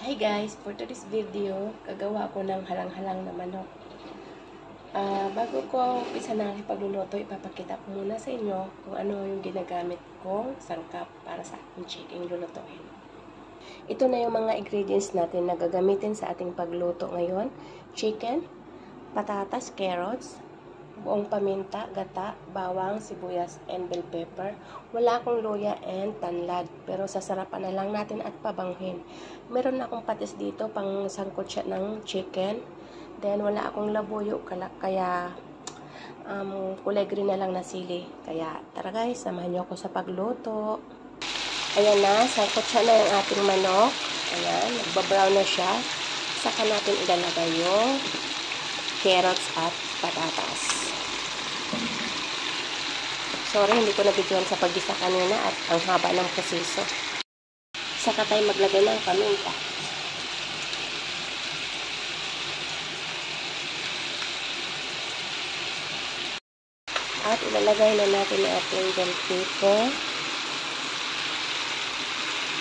Hi guys, for today's video, gagawa ko ng halang-halang na manok. Bago ko umpisa na pagluluto, ipapakita ko muna sa inyo kung ano yung ginagamit kong sangkap para sa aking chicken lulutuin. Ito na yung mga ingredients natin na gagamitin sa ating pagluto ngayon. Chicken, patatas, carrots, buong paminta, gata, bawang, sibuyas, and bell pepper. Wala akong luya and tanlad, pero sasarapan na lang natin at pabanghin. Meron na akong patis dito, pang sangkot siya ng chicken. Then, wala akong labuyo, kaya kulay green na lang na sili. Kaya, tara guys, samahan niyo ako sa pagluto. Ayan na, sangkot siya na yung ating manok. Ayan, nagbabrown na siya. Saka natin ilalagay yung carrots at patatas. Sorry, hindi ko nabidyoan sa paggisa kanina at ang haba ng proseso. Saka tayo maglagay ng paminta. At ilalagay na natin ang ating bell pepper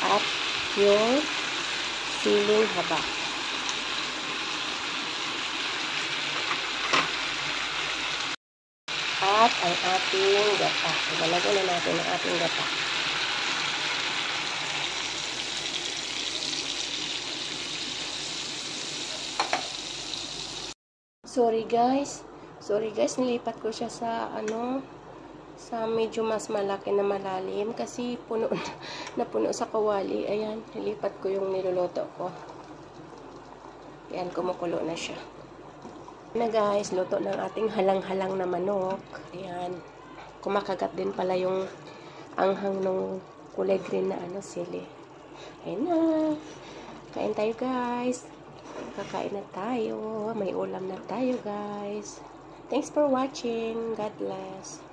at yung siling haba. At ang ating gata. Ilalagay na natin ang ating gata. Sorry guys, nilipat ko siya sa sa medyo mas malaki na malalim kasi puno sa kawali. Ayan, nilipat ko yung niluluto ko. Ayan, kumukulo na siya. Na guys, luto ng ating halang-halang na manok. Ayan, kumakagat din pala yung anghang ng kulay green na sili. Ayan na, kain tayo guys. Kakain na tayo, may ulam na tayo guys. Thanks for watching. God bless.